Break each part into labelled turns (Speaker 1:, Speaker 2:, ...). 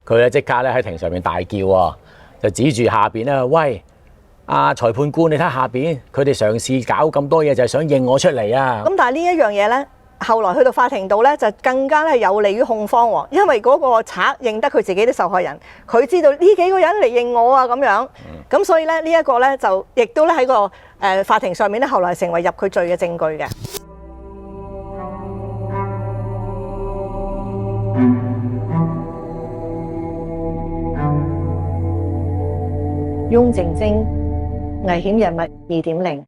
Speaker 1: 佢咧即刻咧喺庭上面大叫喎，就指住下邊咧，喂，裁判官，你睇下邊，佢哋嘗試搞咁多嘢，就係想認我出嚟啊！
Speaker 2: 咁但係呢一樣嘢咧，後來去到法庭度咧，就更加咧有利於控方喎，因為嗰個賊認得佢自己啲受害人，佢知道呢幾個人嚟認我啊咁樣，咁所以咧呢一個咧就亦都咧喺個法庭上面咧，後來成為入佢罪嘅證據嘅。翁靜晶，危險人物2.0。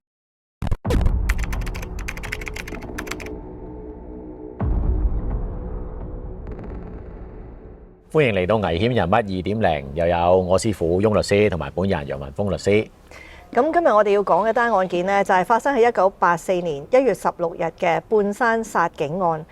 Speaker 1: 歡迎嚟到危險人物2.0，又有我師傅翁律師同埋本人楊文峰律師。
Speaker 2: 咁今日我哋要講嘅單案件呢，就係發生喺1984年1月16日嘅半山殺警案。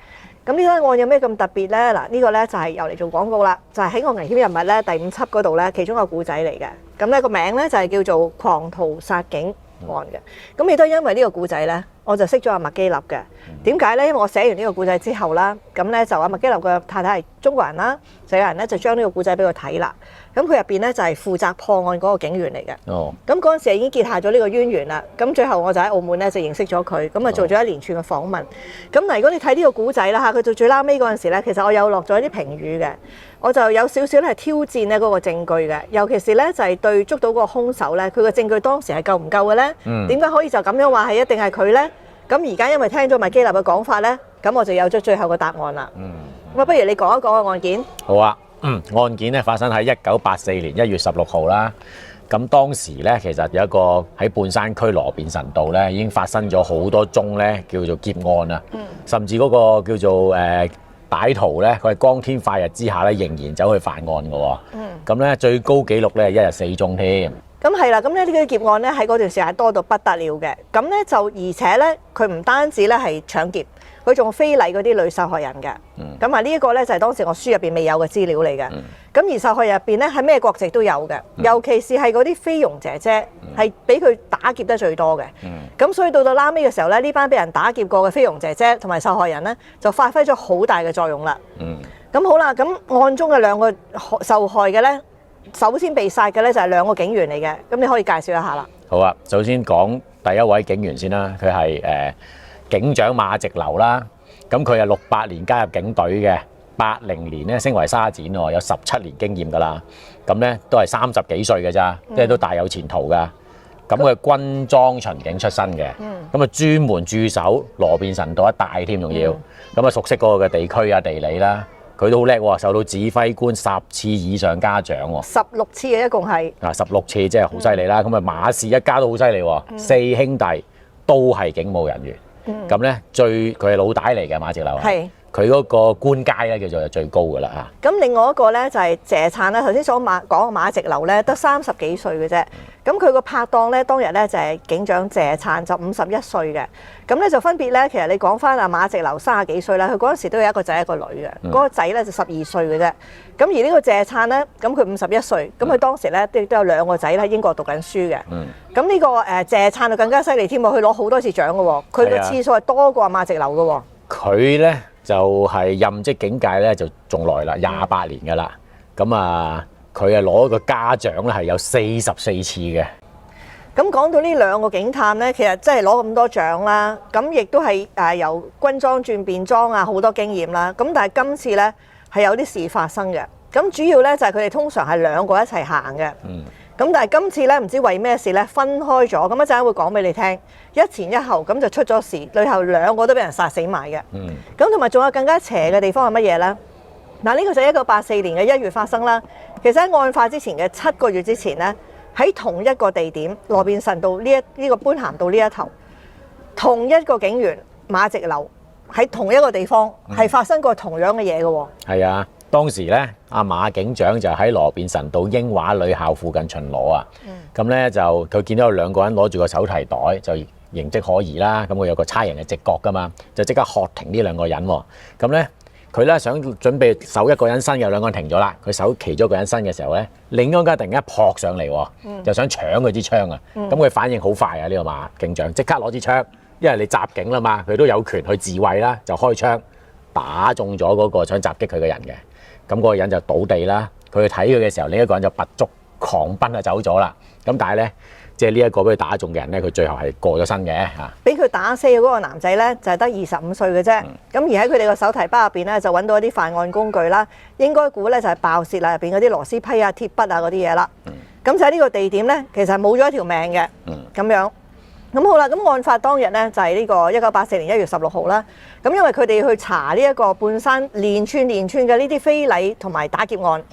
Speaker 2: 咁呢單案有咩咁特別呢？嗱，呢個呢就係又嚟做廣告啦，就係喺我危險人物呢第5輯嗰度呢，其中一個故仔嚟嘅。咁呢個名呢就係叫做狂徒殺警案嘅。咁亦都因為呢個故仔呢，我就識咗阿麥基立嘅。點解呢？因為我寫完呢個故仔之後啦，咁呢就阿麥基立嘅太太係中國人啦，就有人呢就將呢個故仔俾佢睇啦。咁佢入邊呢就係負責破案嗰個警員嚟嘅。哦。咁嗰陣時已經結下咗呢個淵源啦。咁最後我就喺澳門呢就認識咗佢，咁啊做咗一連串嘅訪問。咁嗱，如果你睇呢個故仔啦嚇，佢到最拉尾嗰陣時呢，其實我有落咗一啲評語嘅，我就有少少咧係挑戰呢嗰個證據嘅，尤其是呢就係對捉到嗰個兇手呢，佢個證據當時係夠唔夠嘅呢？點解可以就咁樣話係一定係佢呢？咁而家因為聽咗麥基立嘅講法呢，咁我就有咗最後嘅答案啦。咁啊，不如你講一講個案件。
Speaker 1: 好啊。案件咧發生喺1984年1月16號啦。咁當時咧其實有一個喺半山區羅便臣道咧已經發生咗好多宗咧叫做劫案啊。甚至嗰個叫做歹徒咧，佢係光天化日之下咧仍然走去犯案嘅喎。咁咧最高紀錄咧一日4宗添。
Speaker 2: 咁係啦，咁咧呢啲劫案咧喺嗰段時間多到不得了嘅。咁咧就而且咧佢唔單止咧係搶劫，佢仲非禮嗰啲女受害人嘅。咁啊呢一個咧就係當時我書入邊未有嘅資料嚟嘅。咁而受害人入邊咧係咩國籍都有嘅，尤其是係嗰啲菲傭姐姐係俾佢打劫得最多嘅。咁所以到拉尾嘅時候咧，呢班俾人打劫過嘅菲傭姐姐同埋受害人咧就發揮咗好大嘅作用啦。咁好啦，咁案中嘅兩個受害嘅咧，首先被殺嘅咧就係兩個警員嚟嘅。咁你可以介紹一下啦。
Speaker 1: 好啊，首先講第一位警員先啦，佢係警長馬直流啦。咁佢係68年加入警隊嘅，80年咧升為沙展喎，有17年經驗㗎啦。咁咧都係30幾歲嘅咋，即係都大有前途㗎。咁佢係軍裝巡警出身嘅，咁啊專門駐守羅便臣道一帶添，仲要咁啊熟悉嗰個嘅地區啊地理啦。佢都好叻喎，受到指揮官10次以上嘉獎喎。16
Speaker 2: 次嘅一共係。
Speaker 1: 16次即係好犀利啦。咁啊馬氏一家都好犀利喎，4兄弟都係警務人員。咁咧佢係老大嚟嘅馬直流。係。佢嗰個官階咧叫做最高㗎啦嚇。咁
Speaker 2: 另外一個咧就係謝燦啦，頭先所講嘅馬直流咧得30幾歲嘅啫。咁佢個拍檔咧當日咧就係警長謝燦，就51歲嘅。咁咧就分別咧，其實你講翻阿馬直流30幾歲啦，佢嗰陣時都有一個仔一個女嘅。嗰個仔咧就12歲嘅啫。咁而呢個謝燦咧，咁佢51歲，咁佢當時咧都有2個仔喺英國讀緊書嘅。咁呢個謝燦就更加犀利添喎，佢攞好多次獎嘅喎，佢嘅次數係多過阿馬直流嘅喎。
Speaker 1: 佢咧就係任職警界咧就仲耐啦，28年㗎啦。咁啊，佢啊攞個嘉獎咧係有44次嘅。
Speaker 2: 咁講到呢兩個警探咧，其實真係攞咁多獎啦，咁亦都係由軍裝轉便裝啊，好多經驗啦。咁但係今次咧係有啲事發生嘅。咁主要咧就係佢哋通常係2個一齊行嘅。咁但係今次咧唔知為咩事咧分開咗，咁一陣會講俾你聽，一前一後咁就出咗事，最後2個都俾人殺死埋嘅。咁同埋仲有更加邪嘅地方係乜嘢咧？嗱，呢個就係1984年嘅1月發生啦。其實喺案發之前嘅7個月之前咧，喺同一個地點羅便臣道呢個般咸道呢一頭，同一個警員馬直流喺同一個地方係發生過同樣嘅嘢嘅喎。係啊。
Speaker 1: 當時咧，阿馬警長就喺羅便臣道英華女校附近巡邏啊。咁咧就佢見到有2個人攞住個手提袋，就形跡可疑啦。咁佢有個差人嘅直覺噶嘛，就即刻喝停呢2個人喎。咁咧佢咧想準備搜一個人身，有2個人停咗啦。佢搜其中一個人身嘅時候咧，另一個人突然間撲上嚟喎，就想搶佢支槍啊。咁佢反應好快啊！呢個馬警長即刻攞支槍，因為你襲警啦嘛，佢都有權去自衛啦，就開槍打中咗嗰個想襲擊佢嘅人嘅。咁嗰個人就倒地啦，佢去睇佢嘅時候，另一個人就拔足狂奔走咗啦。咁但係咧，即係呢一個俾佢打中嘅人咧，佢最後係過咗身嘅嚇。
Speaker 2: 俾佢打死嘅嗰個男仔咧，就係得25歲嘅啫。咁而喺佢哋個手提包入邊咧，就揾到一啲犯案工具啦。應該估咧就係爆竊啦，入邊嗰啲螺絲批啊、鐵筆啊嗰啲嘢啦。咁就喺呢個地點咧，其實冇咗一條命嘅。咁樣。咁好啦，咁案發當日咧就係呢個1984年1月16號啦。咁因為佢哋去查呢一個半山連串嘅呢啲非禮同埋打劫案，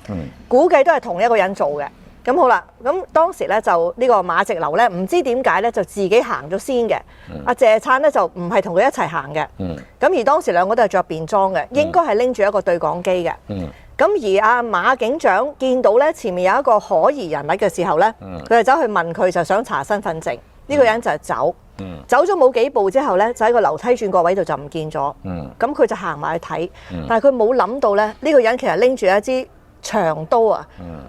Speaker 2: 估計都係同一個人做嘅。咁好啦，咁當時咧就呢個馬直流咧，唔知點解咧就自己行咗先嘅。阿謝燦咧就唔係同佢一齊行嘅。咁而當時兩個都係着便裝嘅，應該係拎住一個對講機嘅。咁而阿馬警長見到咧前面有一個可疑人物嘅時候咧，佢就走去問佢，就想查身份證。呢個人就走咗冇幾步之後咧，就喺個樓梯轉角位度就唔見咗。咁佢就行埋去睇，但係佢冇諗到咧，呢個人其實拎住一支長刀啊，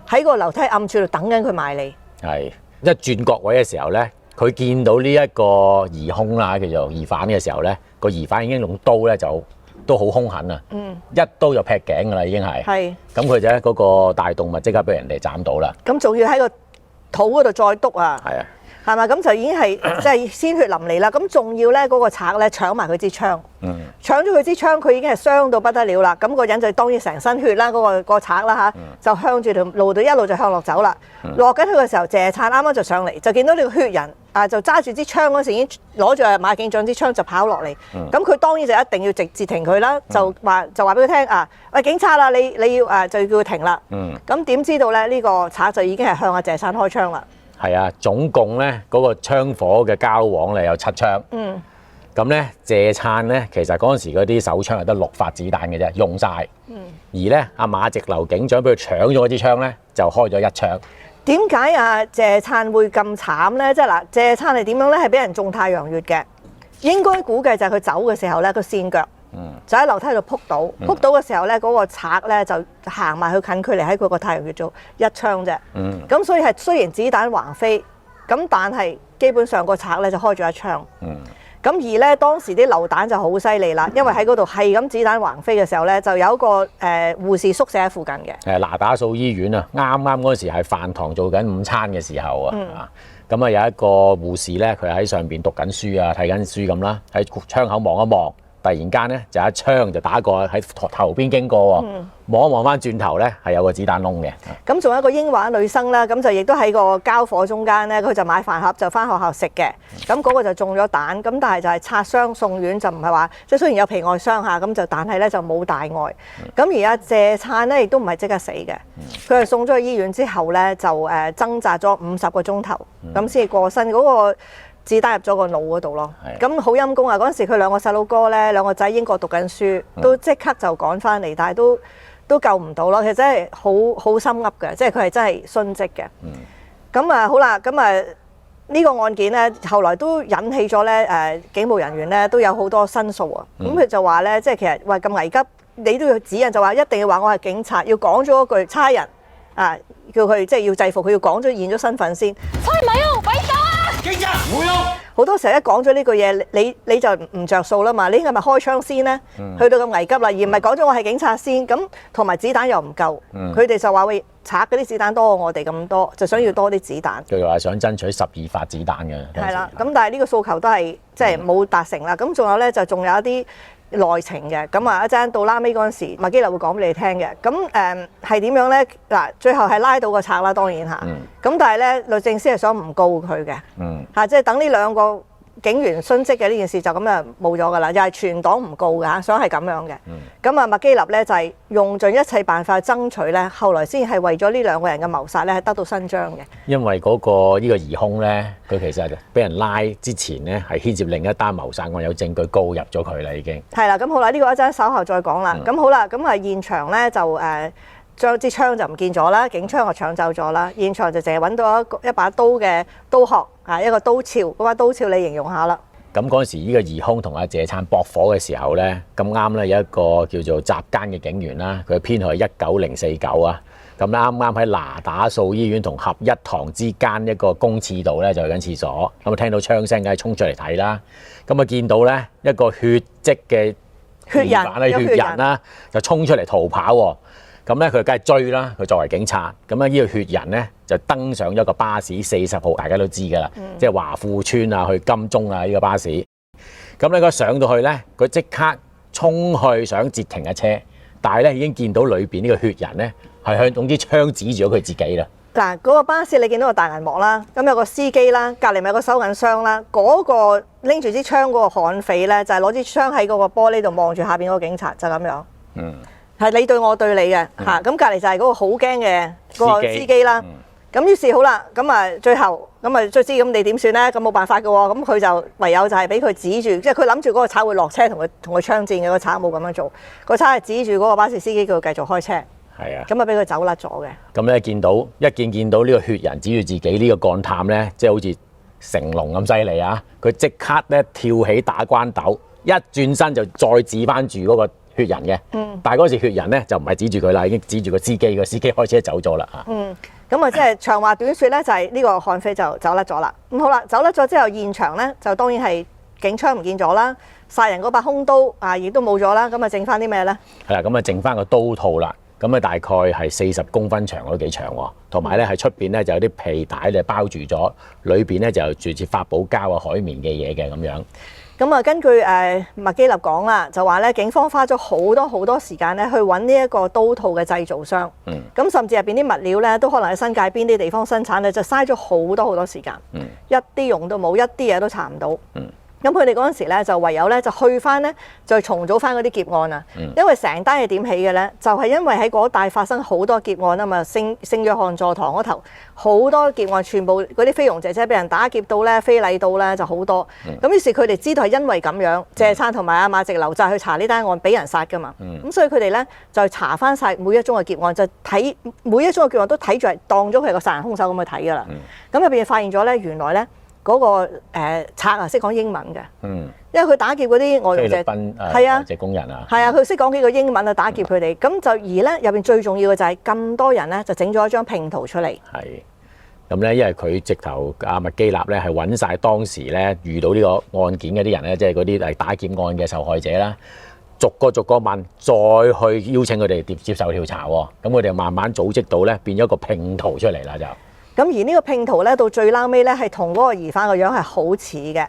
Speaker 2: 喺個樓梯暗處度等緊佢埋嚟。係一轉角位嘅時候咧，佢見到呢一個疑兇啦，叫做疑犯嘅時候咧，個疑犯已經用刀咧就都好兇狠啊！一刀就劈頸㗎啦，已經係。係。咁佢就喺嗰個大動物即刻俾人哋斬到啦。咁仲要喺個肚嗰度再篤啊！係啊。係嘛？咁就已經係即係鮮血淋漓啦。咁仲要咧，嗰個賊咧搶埋佢支槍，搶咗佢支槍，佢已經係傷到不得了啦。咁個人就當然成身血啦，嗰個賊啦嚇，就向住條路度一路就向落走啦。落緊去嘅時候，謝燦啱啱就上嚟，就見到呢個血人啊，就揸住支槍嗰時已經攞住馬警長支槍就跑落嚟。咁佢當然就一定要直截停佢啦，就話俾佢聽啊，喂，警察啦，你要就要叫佢停啦。咁點知道咧？呢個賊就已經係向阿謝燦開槍啦。係啊，總共咧嗰個槍火嘅交往咧有7槍。咁咧謝燦咧其實嗰陣時嗰啲手槍係得6發子彈嘅啫，用晒。而咧阿馬直流警長俾佢搶咗嗰支槍咧，就開咗1槍。點解啊謝燦會咁慘咧？即係嗱，謝燦係點樣咧？係俾人中太陽穴嘅，應該估計就係佢走嘅時候咧個跣腳。就喺樓梯度撲到嘅時候咧，嗰個賊咧就行埋去近距離喺佢個太陽穴做1槍啫。咁所以係雖然子彈橫飛，咁但係基本上個賊咧就開咗1槍。咁而咧當時啲流彈就好犀利啦，因為喺嗰度係咁子彈橫飛嘅時候咧，就有一個護士宿舍喺附近嘅。那打素醫院啊，啱嗰時係飯堂做緊午餐嘅時候啊。咁啊有一個護士咧，佢喺上邊讀緊書啊，睇緊書咁啦，喺窗口望一望。突然間咧，就一槍就打過喺頭邊經過喎，望一望翻轉頭咧，係有個子彈窿嘅。咁仲有一個英華女生啦，咁就亦都喺個交火中間咧，佢就買飯盒就翻學校食嘅。咁嗰個就中咗彈，咁但係就係擦傷送院，就唔係話即係雖然有皮外傷嚇，咁就但係咧就冇大礙。咁而阿謝燦咧亦都唔係即刻死嘅，佢係送咗去醫院之後咧就掙扎咗50個鐘頭，咁先至過身。嗰個子彈入咗個腦嗰度咯，咁好陰功啊！嗰陣時佢兩個細佬哥咧，兩個仔英國讀緊書，都即刻就趕翻嚟，但係都救唔到咯。其實真係好心噏嘅，即係佢係真係殉職嘅。咁啊好啦，咁啊呢個案件咧，後來都引起咗咧警務人員咧都有好多申訴啊。咁佢就話咧，即係其實喂咁危急，你都要指引，就話一定要話我係警察，要講咗一句差人啊，叫佢即係要制服佢，要講咗現咗身份先。差人咪啊，咪走啊！警察唔會咯。好多時候一講咗呢句嘢，你就唔着數啦嘛。你應該咪開槍先咧？去到咁危急啦，而唔係講咗我係警察先。咁同埋子彈又唔夠，佢哋就話喂，賊嗰啲子彈多過我哋咁多，就想要多啲子彈。佢話想爭取12發子彈嘅。係啦，咁但係呢個訴求都係即係冇達成啦。咁仲有咧就仲有一啲內情嘅。咁啊一陣到拉尾嗰陣時，麥基流會講俾你聽嘅。咁係點樣咧？嗱，最後係拉到個賊啦，當然嚇。咁但係咧，律政司係想唔告佢嘅。嚇，即係等呢兩個警員殉職嘅呢件事就咁就冇咗㗎啦，又係全黨唔告㗎嚇，想係咁樣嘅。咁啊麥基立咧就係用盡一切辦法爭取咧，後來先係為咗呢兩個人嘅謀殺咧係得到伸張嘅。因為呢個疑兇咧，佢其實俾人拉之前咧係牽涉另一單謀殺案，有證據告入咗佢啦已經。係啦，咁好啦，呢個一陣稍後再講啦。咁好啦，咁啊現場咧就將支槍就唔見咗啦，警槍就搶走咗啦。現場就淨係揾到一把刀嘅刀殼啊，一個刀鞘。嗰把刀鞘你形容下啦。咁嗰陣時，呢個疑兇同阿謝燦駁火嘅時候咧，咁啱咧有一個叫做閘間嘅警員啦，佢編號係19049啊。咁啱啱喺那打素醫院同合一堂之間一個公廁度咧，就去緊廁所。咁啊聽到槍聲，梗係衝出嚟睇啦。咁啊見到咧一個血跡嘅血人啦，就衝出嚟逃跑喎。
Speaker 1: 咁咧佢梗係追啦，佢作為警察，咁咧呢個血人咧就登上咗個巴士40號，大家都知㗎啦，即係華富村啊去金鐘啊呢個巴士。咁咧佢上到去咧，佢即刻衝去想截停嘅車，但係咧已經見到裏邊呢個血人咧係向總之槍指住咗佢自己啦。
Speaker 2: 嗱，嗰個巴士你見到個大銀幕啦，咁有個司機啦，隔離咪有個收銀箱啦，嗰個拎住支槍嗰個悍匪咧，就係攞支槍喺嗰個玻璃度望住下邊嗰個警察，就咁樣。係你對我對你嘅嚇，咁隔離就係嗰個好驚嘅嗰個司機啦。咁於是好啦，咁啊最後咁啊最知咁你點算咧？咁冇辦法嘅喎，咁佢就唯有就係俾佢指住，即係佢諗住嗰個賊會落車同佢槍戰嘅，個賊冇咁樣做，個賊係指住嗰個巴士司機叫佢繼續開車。係啊，咁啊俾佢走甩咗嘅。咁咧見到呢個血人指住自己呢個幹探咧，即係好似成龍咁犀利啊！佢即刻咧跳起打關鬥，一轉身就再指翻住嗰個血人嘅。但係嗰時血人咧就唔係指住佢啦，已經指住個司機，個司機開車走咗啦嚇。咁啊即係長話短説咧，就係呢個悍匪就走甩咗啦。咁好啦，走甩咗之後，現場咧就當然係警槍唔見咗啦，殺人嗰把兇刀啊亦都冇咗啦。咁啊剩翻啲咩咧？係啦，咁啊剩翻個刀套啦。咁啊大概係40公分長都幾長喎，同埋咧喺出邊咧就有啲皮帶咧包住咗，裏邊咧就有住似發泡膠啊海綿嘅嘢嘅咁樣。咁啊根據麥基立講啦，就話咧警方花咗好多時間咧去揾呢一個刀套嘅製造商。咁甚至入邊啲物料咧都可能喺新界邊啲地方生產咧，就嘥咗好多時間。一啲用都冇，一啲嘢都查唔到。咁佢哋嗰陣時咧就唯有咧就去翻咧就重組翻嗰啲劫案啊，因為成單嘢點起嘅咧，就係因為喺嗰帶發生好多劫案啊嘛，聖約翰座堂嗰頭好多劫案，全部嗰啲菲傭姐姐俾人打劫到咧，非禮到咧就好多。咁於是佢哋知道係因為咁樣，謝燦同埋阿馬直流就去查呢單案，俾人殺噶嘛。咁所以佢哋咧就查翻晒每一宗嘅劫案，就睇每一宗嘅劫案都睇住係當咗佢係個殺人兇手咁去睇噶啦。咁入邊發現咗咧，原來咧。嗰個賊啊識講英文嘅，因為佢打劫嗰啲外傭姐，係啊，即係工人啊，係啊，佢識講幾個英文啊，打劫佢哋。咁就而咧入邊最重要嘅就係咁多人咧就整咗一張拼圖出嚟。係，咁咧因為佢直頭阿麥基立咧係揾晒當時咧遇到呢個案件嗰啲人咧，即係嗰啲係打劫案嘅受害者啦，逐個問，再去邀請佢哋接受調查喎。咁佢哋慢慢組織到咧變咗個拼圖出嚟啦就。咁而呢個拼圖咧，到最撈尾咧，係同嗰個疑犯個樣係好似嘅。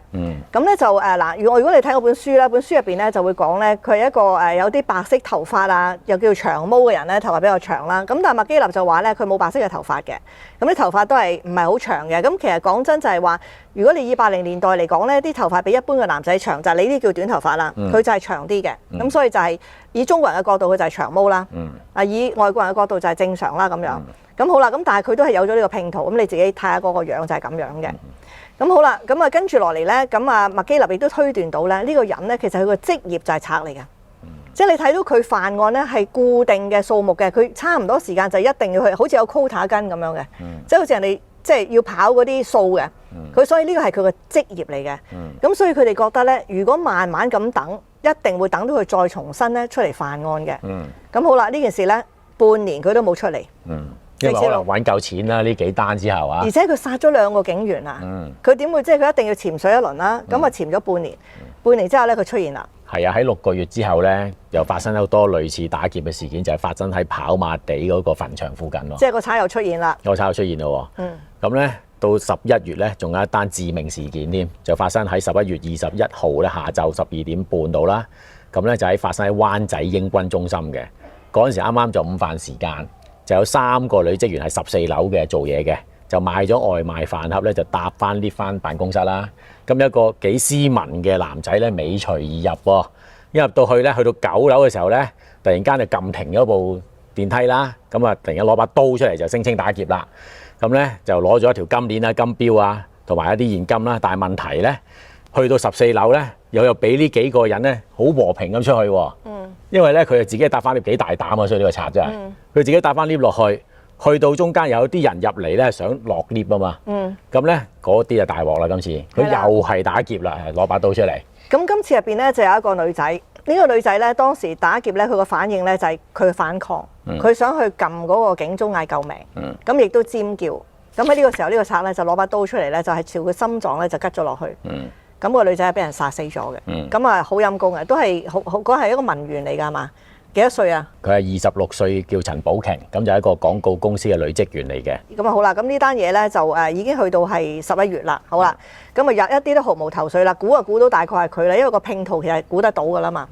Speaker 2: 咁咧就嗱，如果你睇嗰本書咧，本書入邊咧就會講咧，佢係一個有啲白色頭髮啊，又叫長毛嘅人咧，頭髮比較長啦。咁但係麥基立就話咧，佢冇白色嘅頭髮嘅，咁啲頭髮都係唔係好長嘅。咁其實講真就係話，如果你以80年代嚟講咧，啲頭髮比一般嘅男仔長，就係你呢啲叫短頭髮啦，佢就係長啲嘅。咁所以就係以中國人嘅角度，佢就係長毛啦。以外國人嘅角度就係正常啦咁樣。咁好啦，咁但係佢都係有咗呢個拼圖，咁你自己睇下嗰個樣就係咁樣嘅。咁好啦，咁啊跟住落嚟咧，咁啊麥基立亦都推斷到咧，呢個人咧其實佢個職業就係賊嚟嘅，即係你睇到佢犯案咧係固定嘅數目嘅，佢差唔多時間就一定要去，好似有 quota 跟咁樣嘅，即係好似人哋即係要跑嗰啲數嘅，佢所以呢個係佢個職業嚟嘅。咁所以佢哋覺得咧，如果慢慢咁等，一定會等到佢再重新咧出嚟犯案嘅。咁好啦，呢件事咧半年佢都冇出嚟。因為可能揾夠錢啦，呢幾單之後啊，而且佢殺咗2個警員啊，佢點會即係佢一定要潛水一輪啦？咁啊潛咗半年，半年之後咧佢出現啦。係啊，喺6個月之後咧，又發生好多類似打劫嘅事件，就係發生喺跑馬地嗰個墳場附近咯。即係個賊又出現啦，個賊又出現咯。咁咧到11月咧，仲有一單致命事件添，就發生喺11月21號咧下晝12點半度啦。咁咧就喺發生喺灣仔英軍中心嘅嗰陣時，啱啱就午飯時間。就有3個女職員係14樓嘅做嘢嘅，就買咗外賣飯盒咧，就搭翻 lift 翻辦公室啦。咁一個幾斯文嘅男仔咧，尾隨而入喎。一入到去咧，去到9樓嘅時候咧，突然間就撳停咗部電梯啦。咁啊，突然間攞把刀出嚟就聲稱打劫啦。咁咧就攞咗一條金鏈啦、金錶啊，同埋一啲現金啦。但係問題咧，去到14樓咧，又俾呢幾個人咧好和平咁出去喎。因為咧佢自己搭翻 lift 幾大膽啊，所以呢個賊真係佢自己搭翻 lift 落去，去到中間有啲人入嚟咧想落 lift 啊嘛。咁咧嗰啲就大鑊啦，今次佢又係打劫啦，攞把刀出嚟。咁今次入邊咧就有一個女仔，呢個女仔咧當時打劫咧，佢個反應咧就係佢反抗，佢想去撳嗰個警鐘嗌救命，咁亦都尖叫。咁喺呢個時候呢個賊咧就攞把刀出嚟咧，就係朝佢心臟咧就拮咗落去。咁個女仔係俾人殺死咗嘅，咁啊好陰功嘅，都係好嗰係一個文員嚟㗎嘛，幾多歲啊？
Speaker 1: 佢係26歲，叫陳寶瓊，咁就係一個廣告公司嘅女職員嚟嘅。
Speaker 2: 咁啊好啦，咁呢單嘢咧就已經去到係11月啦。好啦，咁啊有一啲都毫無頭緒啦，估啊估到大概係佢啦，因為個拼圖其實估得到噶啦嘛。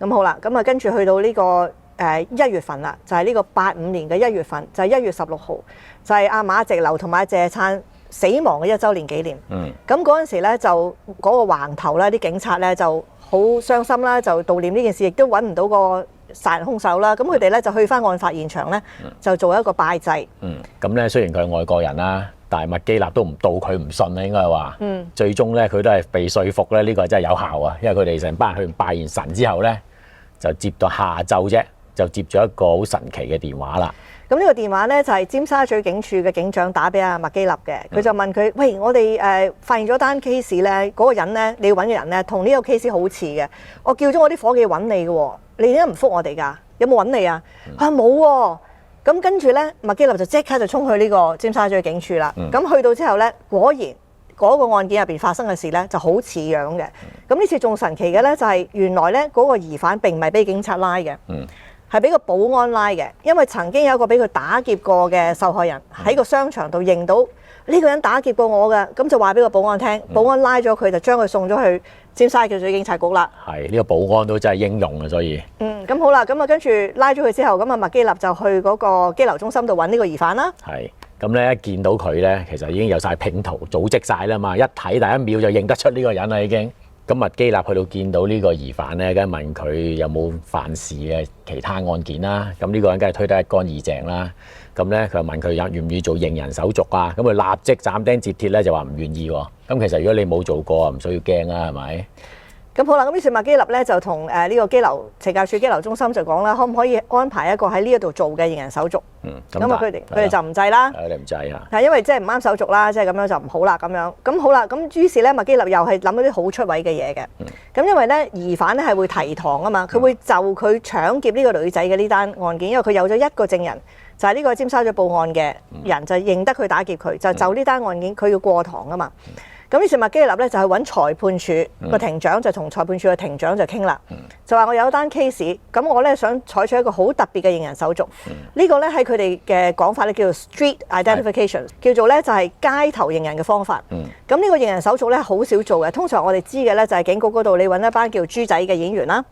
Speaker 2: 咁好啦，咁啊跟住去到呢個1月份啦，就係呢個85年嘅1月份，就係1月16號，就係阿馬直流同埋謝燦死亡嘅1週年紀念。咁嗰陣時咧就嗰個橫頭咧，啲警察咧就好傷心啦，就悼念呢件事，亦都揾唔到個殺人兇手啦。咁佢哋咧就去翻案發現場咧，就做一個拜祭。
Speaker 1: 咁咧雖然佢係外國人啦，但係麥基納都唔到佢唔信啦，應該係話。最終咧佢都係被說服咧，呢個真係有效啊！因為佢哋成班人去拜完神之後咧，就接到下晝啫，就接咗一個好神奇嘅電話啦。
Speaker 2: 咁呢個電話咧就係尖沙咀警署嘅警長打俾阿麥基納嘅，佢就問佢：喂，我哋發現咗單 case 咧，嗰個人咧，你要揾嘅人咧，同呢個 case 好似嘅。我叫咗我啲夥計揾你嘅喎，你點解唔覆我哋㗎？有冇揾你啊？佢話冇喎。咁跟住咧，麥基納就即刻就衝去呢個尖沙咀警署啦。咁去到之後咧，果然嗰個案件入邊發生嘅事咧就好似樣嘅。咁呢次仲神奇嘅咧就係原來咧嗰個疑犯並唔係俾警察拉嘅。係俾個保安拉嘅，因為曾經有一個俾佢打劫過嘅受害人喺個商場度認到呢個人打劫過我嘅，咁就話俾個保安聽，保安拉咗佢就將佢送咗去尖沙咀警察局啦。
Speaker 1: 係呢個保安都真係英勇啊，所以
Speaker 2: 咁好啦，咁啊跟住拉咗佢之後，咁啊麥基納就去嗰個羈留中心度揾呢個疑犯啦。
Speaker 1: 係咁咧，一見到佢咧，其實已經有晒拼圖組織晒啦嘛，一睇第一秒就認得出呢個人啦已經。咁麥基納去到見到呢個疑犯咧，梗係問佢有冇犯事嘅其他案件啦。咁呢個人梗係推得一乾二淨啦。咁咧佢就問佢願唔願意做認人手續啊？咁佢立即斬釘截鐵咧就話唔願意喎。咁其實如果你冇做過啊，唔需要驚啦，係咪？
Speaker 2: 咁好啦，咁於是麥基納咧就同呢個懲教署羈留中心就講啦，可唔可以安排一個喺呢一度做嘅認人手續？咁啊佢哋就唔制啦。
Speaker 1: 佢哋唔制啊。
Speaker 2: 係因為即係唔啱手續啦，即係咁樣就唔好啦咁樣。咁好啦，咁於是咧麥基納又係諗咗啲好出位嘅嘢嘅。咁因為咧疑犯咧係會提堂啊嘛，佢會就佢搶劫呢個女仔嘅呢單案件，因為佢有咗一個證人，就係呢個尖沙咀報案嘅人就認得佢打劫佢，就呢單案件佢要過堂啊嘛。咁於是麥基納咧就去揾裁判處個庭長，就同裁判處嘅庭長就傾啦，就話我有一單 case， 咁我咧想採取一個好特別嘅認人手續。呢個咧喺佢哋嘅講法咧叫做 street identification， 叫做咧就係街頭認人嘅方法。咁呢個認人手續咧好少做嘅，通常我哋知嘅咧就係警局嗰度你揾一班叫豬仔嘅演員啦，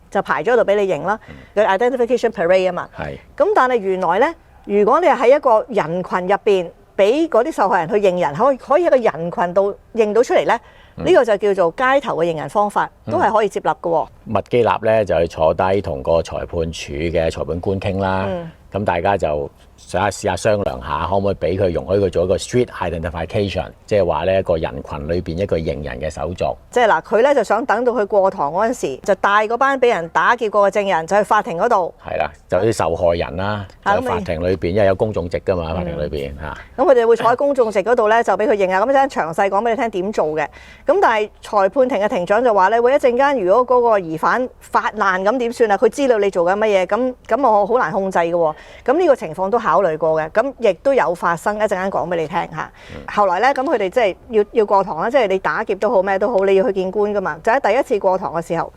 Speaker 2: 就排咗度俾你認啦，叫 identification parade 啊嘛。咁但係原來咧，如果你係喺一個人群入邊，俾嗰啲受害人去認人，可以喺個人群度認到出嚟咧，呢個就叫做街頭嘅認人方法，都係可以接納嘅喎。
Speaker 1: 麥基納咧就去坐低同個裁判處嘅裁判官傾啦，咁大家就想試下商量下，可唔可以俾佢容許佢做一個 street identification， 即係話咧一個人群裏邊一個認人嘅手續。即係
Speaker 2: 嗱，佢咧就想等到佢過堂嗰陣時，就帶嗰班俾人打劫過嘅證人就去法庭嗰度。
Speaker 1: 係啦，就啲受害人啦，就法庭裏邊，因為有公眾席㗎嘛，法庭裏邊嚇。
Speaker 2: 咁佢哋會坐喺公眾席嗰度咧，就俾佢認啊。咁一陣詳細講俾你聽點做嘅。咁但係裁判庭嘅庭長就話咧，喂，一陣間如果嗰個疑犯發難咁點算啊？佢知道你做緊乜嘢，咁我好難控制嘅喎。咁呢個情況都考慮過嘅，咁亦都有發生，一陣間講俾你聽嚇。後來咧，咁佢哋即係要過堂啦，即係你打劫都好咩都好，你要去見官噶嘛。就喺第一次過堂嘅時候，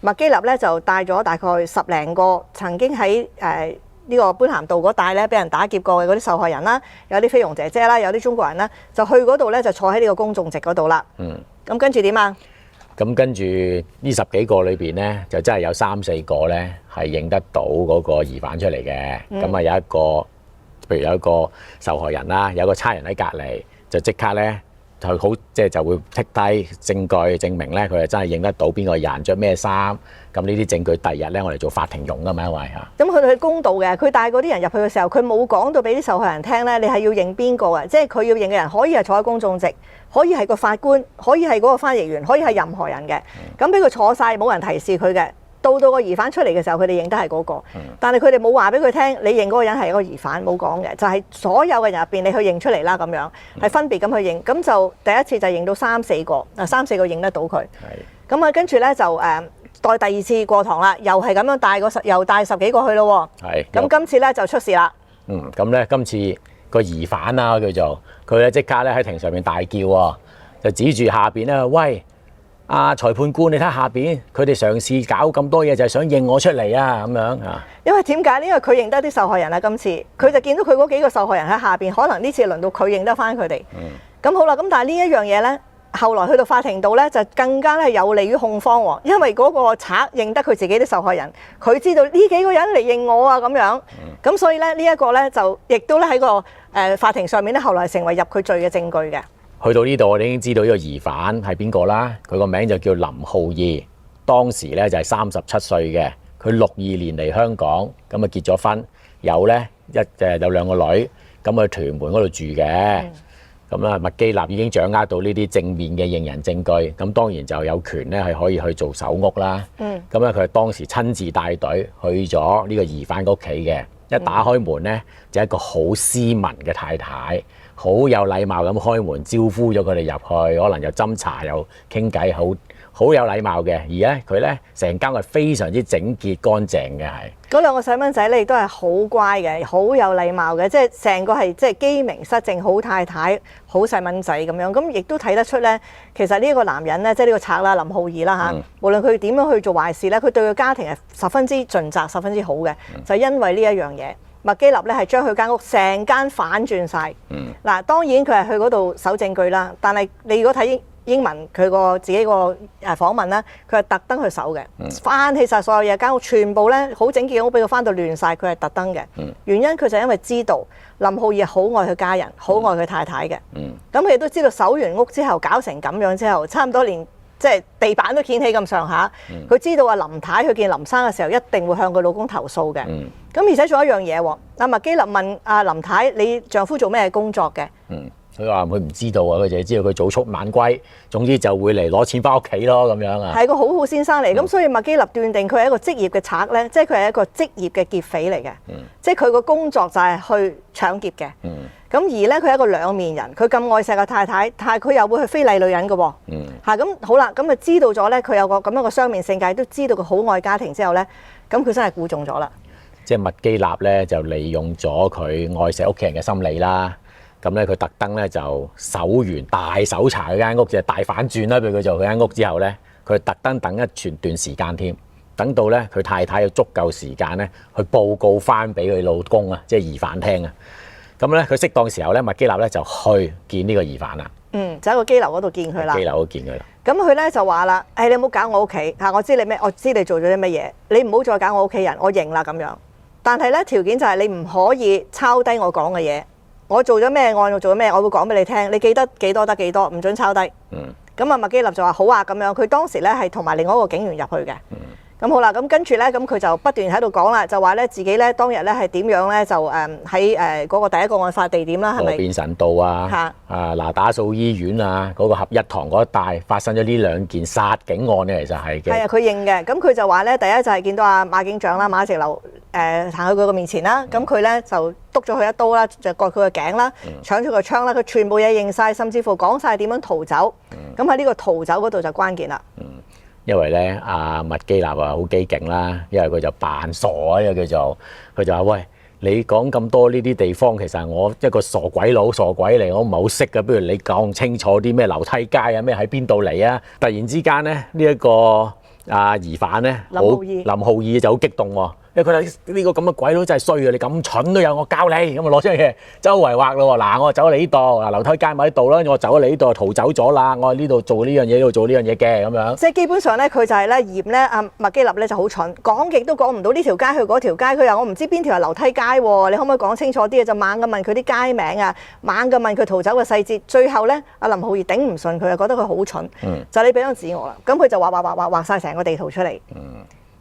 Speaker 2: 麥基納咧就帶咗大概10零個曾經喺呢個般咸道嗰帶咧俾人打劫過嘅嗰啲受害人啦，有啲菲傭姐姐啦，有啲中國人啦，就去嗰度咧就坐喺呢個公眾席嗰度啦。咁跟住點啊？
Speaker 1: 咁跟住呢10幾個裏邊咧，就真係有3、4個咧係認得到嗰個疑犯出嚟嘅。咁啊有一個，譬如有一個受害人啦，有個差人喺隔離，就即刻咧就好，即係就會剔低證據證明咧，佢係真係認得到邊個人着咩衫。咁呢啲證據第二日咧，我哋做法庭用噶嘛，因為嚇。咁佢哋公道嘅，佢帶嗰啲人入去嘅時候，佢冇講到俾啲受害人聽咧，你係要認邊個嘅，即係佢要認嘅人可以係坐喺公眾席，可以係個法官，可以係嗰個翻譯員，可以係任何人嘅。咁俾佢坐晒，冇人提示佢嘅。到個疑犯出嚟嘅時候，佢哋認得係嗰個，但係佢哋冇話俾佢聽，你認嗰個人係一個疑犯，冇講嘅，就係所有嘅人入邊，你去認出嚟啦咁樣，係分別咁去認。咁就第一次就認到3、4個，3、4個認得到佢。咁啊，跟住咧就待第二次過堂啦，又係咁樣又帶10幾個去咯。咁今次咧就出事啦。咁咧今次個疑犯啊叫做佢咧即刻咧喺庭上面大叫喎，就指住下邊咧，喂，裁判官，你睇下邊，佢哋嘗試搞咁多嘢，就係想認我出嚟啊咁樣啊。
Speaker 2: 因為點解？因為佢認得啲受害人啦，今次佢就見到佢嗰幾個受害人喺下邊，可能呢次輪到佢認得翻佢哋。咁好啦，咁但係呢一樣嘢呢，後來去到法庭度呢，就更加咧有利於控方喎，因為嗰個賊認得佢自己啲受害人，佢知道呢幾個人嚟認我啊咁樣。咁所以咧呢一個呢，就亦都咧喺個法庭上面咧，後來成為入佢罪嘅證據嘅。
Speaker 1: 去到呢度，我哋已經知道呢個疑犯係邊個啦。佢個名就叫林浩義，當時咧就係37歲嘅。佢62年嚟香港，咁啊結咗婚，有咧有兩個女，咁去屯門嗰度住嘅。咁啊，麥基納已經掌握到呢啲正面嘅認人證據，咁當然就有權咧係可以去做搜屋啦。咁咧佢係當時親自帶隊去咗呢個疑犯屋企嘅。一打開門咧，就一個好斯文嘅太太，好有禮貌咁開門招呼咗佢哋入去，可能又斟茶又傾偈，好有禮貌嘅。而咧佢咧成間係非常之整潔乾淨嘅，係
Speaker 2: 嗰兩個細蚊仔咧亦都係好乖嘅，好有禮貌嘅，即係成個係即係機明失正，好太太，好細蚊仔咁樣。咁亦都睇得出咧，其實呢一個男人咧，即係呢個賊啦，林浩義啦嚇，無論佢點樣去做壞事咧，佢對佢家庭係十分之盡責，十分之好嘅，就因為呢一樣嘢。麥基納咧係將佢間屋成間反轉晒。嗱，當然佢係去嗰度搜證據啦，但係你如果睇英文佢個自己個訪問咧，佢係特登去搜嘅，翻起晒所有嘢，間屋全部咧好整潔嘅屋俾佢翻到亂晒，佢係特登嘅。原因佢就因為知道林浩義好愛佢家人，好愛佢太太嘅。咁佢亦都知道搜完屋之後搞成咁樣之後，差唔多連即係地板都掀起咁上下。佢知道林太去見林生嘅時候，一定會向佢老公投訴嘅。咁而且仲有一樣嘢喎，阿麥基納問林太：你丈夫做咩工作嘅？
Speaker 1: 佢話佢唔知道啊，佢就係知道佢早出晚歸，總之就會嚟攞錢翻屋企咯咁樣啊。
Speaker 2: 係個好好先生嚟，咁所以麥基納斷定佢係一個職業嘅賊咧，即係佢係一個職業嘅劫匪嚟嘅。即係佢個工作就係去搶劫嘅。咁而咧佢係一個兩面人，佢咁愛錫個太太，但係佢又會去非禮女人嘅喎。咁好啦，咁就知道咗咧，佢有個咁樣嘅雙面性格，都知道佢好愛家庭之後咧，咁佢真係估中咗啦。
Speaker 1: 即係麥基納咧就利用咗佢愛錫屋企人嘅心理啦。咁咧佢特登咧就搜完大搜查佢間屋，就係大反轉啦，俾佢做佢間屋之後咧，佢特登等一段時間添，等到咧佢太太有足夠時間咧去報告翻俾佢老公啊，即係疑犯聽啊。咁咧佢適當時候咧，麥基納咧就去見呢個疑犯啦。
Speaker 2: 就喺個機樓嗰度見佢啦。
Speaker 1: 機樓嗰見佢啦。
Speaker 2: 咁佢咧就話啦：你唔好搞我屋企嚇，我知你咩，我知你做咗啲乜嘢，你唔好再搞我屋企人，我認啦咁樣。但係咧條件就係你唔可以抄低我講嘅嘢。我做咗咩案，我做咗咩，我會講俾你聽。你記得幾多得幾多，唔准抄低。咁啊，麥基納就話好啊咁樣。佢當時咧係同埋另外一個警員入去嘅。咁好啦，咁跟住咧，咁佢就不斷喺度講啦，就話咧自己咧當日咧係點樣咧就喺嗰個第一個案發地點啦，係咪？
Speaker 1: 河邊神道啊，嗱打素醫院啊，嗰個合一堂嗰一帶發生咗呢兩件殺警案咧，其實係嘅。
Speaker 2: 係啊，佢認嘅。咁佢就話咧，第一就係見到阿馬警長啦，馬直流行去佢個面前啦，咁佢咧就篤咗佢一刀啦，就割佢個頸啦，搶咗個槍啦，佢全部嘢認晒，甚至乎講晒點樣逃走。咁喺呢個逃走嗰度就關鍵啦。
Speaker 1: 因為咧，阿麥基納好機警啦，因為佢就扮傻啊，叫做佢就話：喂，你講咁多呢啲地方，其實我一個傻鬼佬、傻鬼嚟，我唔係好識嘅。不如你講清楚啲咩樓梯街啊，咩喺邊度嚟啊？突然之間咧，呢一個疑犯咧，林浩義就好激動喎。因為佢話呢個咁嘅鬼佬真係衰啊！你咁蠢都有，我教你咁啊，攞張嘢周圍畫咯喎。嗱，我走咗嚟呢度，嗱樓梯街咪喺度啦，我走咗嚟呢度逃走咗啦，我喺呢度做呢樣嘢，呢度做呢樣嘢嘅咁樣。即係
Speaker 2: 基本上咧，佢就係咧嫌咧阿麥基納咧就好蠢，講極都講唔到呢條街去嗰條街。佢話我唔知邊條係樓梯街喎，你可唔可以講清楚啲啊？就猛咁問佢啲街名啊，猛咁問佢逃走嘅細節。最後咧，阿林浩義頂唔順佢啊，覺得佢好蠢，就你俾張紙我啦。咁佢就畫晒成個地圖出嚟。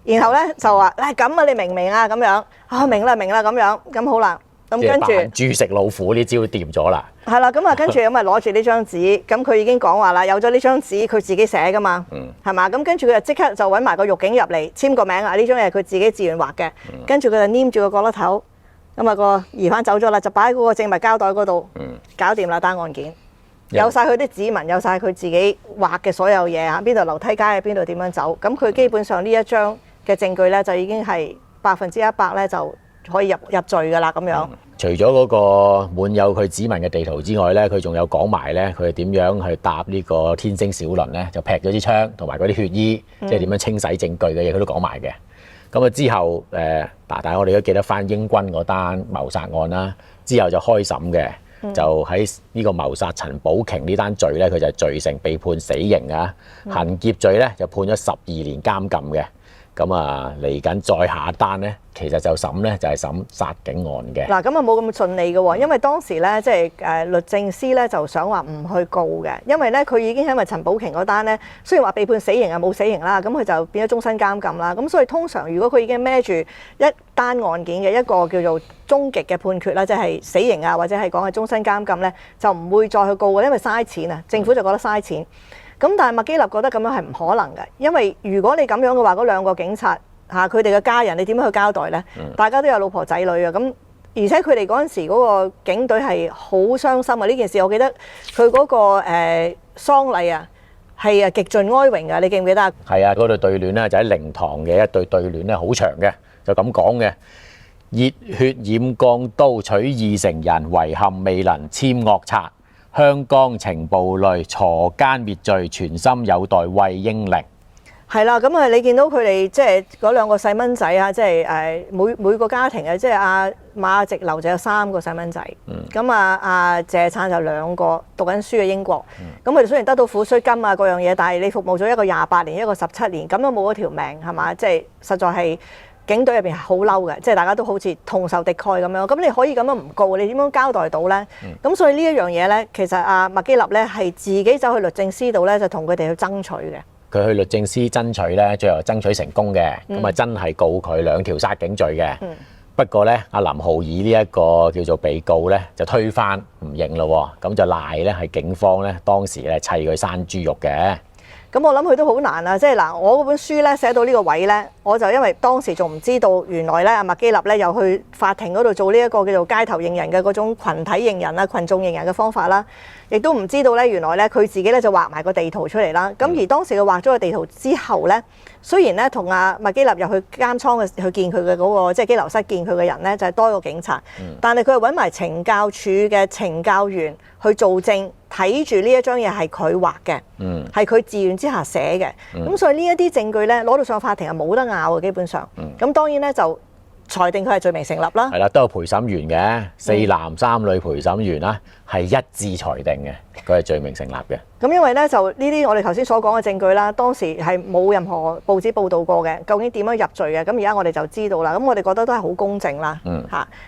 Speaker 2: 然後咧就話：咁啊，你明唔明啊？咁樣啊，明啦咁樣，咁好啦。咁跟住
Speaker 1: 豬食老虎呢招掂咗啦。
Speaker 2: 係啦，咁啊跟住咁啊攞住呢張紙，咁佢已經講話啦，有咗呢張紙佢自己寫噶嘛，係嘛？咁跟住佢就即刻就揾埋個獄警入嚟簽個名啊！呢張嘢係佢自己自願畫嘅。跟住佢就黏住個角落頭，咁啊個疑犯走咗啦，就擺喺嗰個證物膠袋嗰度，搞掂啦單案件。有晒佢啲指紋，有晒佢自己畫嘅所有嘢啊！邊度樓梯街啊？邊度點樣走？咁佢基本上呢一張嘅證據咧就已經係100%咧就可以入罪㗎啦咁樣。
Speaker 1: 除咗嗰個滿有佢指紋嘅地圖之外咧，佢仲有講埋咧佢點樣去搭呢個天星小輪咧，就劈咗支槍同埋嗰啲血衣，即係點樣清洗證據嘅嘢，佢都講埋嘅。咁啊之後但係我哋都記得翻英軍嗰單謀殺案啦，之後就開審嘅，就喺呢個謀殺陳寶瓊呢單罪咧，佢就罪成被判死刑啊，行劫罪咧就判咗12年監禁嘅。咁啊，嚟緊再下一單咧，其實就審咧就係審殺警案嘅。
Speaker 2: 嗱，咁啊冇咁順利嘅喎，因為當時咧即係律政司咧就想話唔去告嘅，因為咧佢已經因為陳寶瓊嗰單咧，雖然話被判死刑啊冇死刑啦，咁佢就變咗終身監禁啦。咁所以通常如果佢已經孭住一單案件嘅一個叫做終極嘅判決啦，即係死刑啊或者係講係終身監禁咧，就唔會再去告嘅，因為嘥錢啊，政府就覺得嘥錢。咁但係麥基立覺得咁樣係唔可能嘅，因為如果你咁樣嘅話，嗰兩個警察佢哋嘅家人，你點樣去交代呢？大家都有老婆仔女啊，咁而且佢哋嗰陣時嗰個警隊係好傷心啊！呢件事我記得佢嗰個喪禮啊係極盡哀榮㗎，你記唔記得啊？
Speaker 1: 係啊，嗰對對聯咧就喺靈堂嘅一對對聯咧，好長嘅，就咁講嘅。熱血染鋼刀取義成人，遺憾未能殲惡賊。香港情暴戾，鋤奸滅罪，全心有待為英靈。係
Speaker 2: 啦，咁啊，你見到佢哋即係嗰兩個細蚊仔啊，即係每個家庭啊，即係阿馬直流就有3個細蚊仔，咁阿謝燦就2個讀緊書嘅英國，咁佢哋雖然得到撫恤金啊各樣嘢，但係你服務咗一個28年，一個17年，咁都冇咗條命係嘛？即係實在係。警隊入邊係好嬲嘅，即係大家都好似同仇敵愾咁樣。咁你可以咁樣唔告，你點樣交代到呢？咁所以呢一樣嘢呢，其實阿麥基立呢係自己走去律政司度呢，就同佢哋去爭取嘅。
Speaker 1: 佢去律政司爭取呢，最後爭取成功嘅，咁啊真係告佢2條殺警罪嘅。不過呢，阿林浩爾呢一個叫做被告呢，就推翻唔認咯，咁就賴呢係警方呢當時呢砌佢生豬肉嘅。
Speaker 2: 咁我諗佢都好難啊！即係嗱，我嗰本書咧寫到呢個位咧，我就因為當時仲唔知道原來咧阿麥基立咧又去法庭嗰度做呢一個叫做街頭認人嘅嗰種群體認人啊、群眾認人嘅方法啦，亦都唔知道咧原來咧佢自己咧就畫埋個地圖出嚟啦。咁而當時佢畫咗個地圖之後咧，雖然咧同阿麥基立入去監倉嘅去見佢嘅嗰個即係羈留室見佢嘅人咧就係多一個警察，但係佢係揾埋懲教處嘅懲教員去做證。睇住呢一張嘢係佢畫嘅，係佢自願之下寫嘅，咁所以呢一啲證據咧攞到上法庭係冇得拗嘅，基本上。咁當然咧就裁定佢係罪名成立啦。係啦，都有陪審員嘅，4男3女陪審員啦，係一致裁定嘅，佢係罪名成立嘅。咁因為咧就呢啲我哋頭先所講嘅證據啦，當時係冇任何報紙報導過嘅，究竟點樣入罪嘅？咁而家我哋就知道啦。咁我哋覺得都係好公正啦。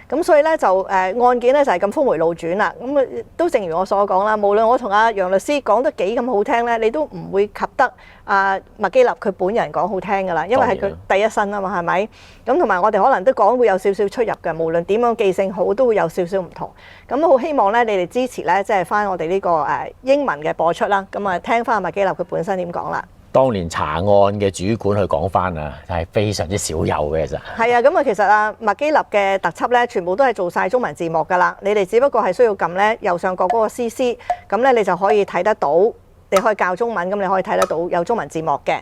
Speaker 2: 咁所以咧就案件咧就係咁峰迴路轉啦。咁都正如我所講啦，無論我同阿楊律師講得幾咁好聽咧，你都唔會及得阿麥基立佢本人講好聽噶啦，因為係佢第一身啊嘛，係咪？咁同埋我哋可能都講會有少少出入嘅，無論點樣記性好，都會有少少唔同。咁好希望咧你哋支持咧，即係翻我哋呢個英文嘅播出啦。咁啊，聽翻麥基立佢本身點講啦。當年查案嘅主管去講翻啊，係非常之少有嘅其實。係啊，咁啊，其實啊麥基立嘅特輯咧，全部都係做晒中文字幕噶啦。你哋只不過係需要撳咧右上角嗰個 CC， 咁咧你就可以睇得到。你可以教中文，咁你可以睇得到有中文字幕嘅。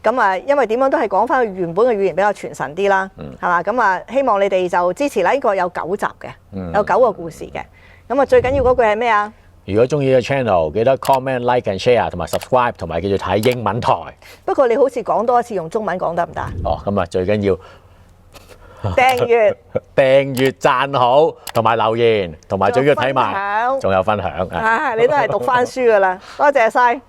Speaker 2: 咁啊，因為點樣都係講翻佢原本嘅語言比較傳神啲啦，係嘛？咁啊，希望你哋就支持啦。呢個有9集嘅，有9個故事嘅。咁啊，最緊要嗰句係咩啊？如果中意呢個 channel，記得 comment、like and share 同埋 subscribe， 同埋記住睇英文台。不過你好似講多一次用中文講得唔得？哦，咁啊，最緊要訂閱、讚好，同埋留言，同埋最緊要睇埋，仲有分享。你都係讀翻書噶啦，多謝晒。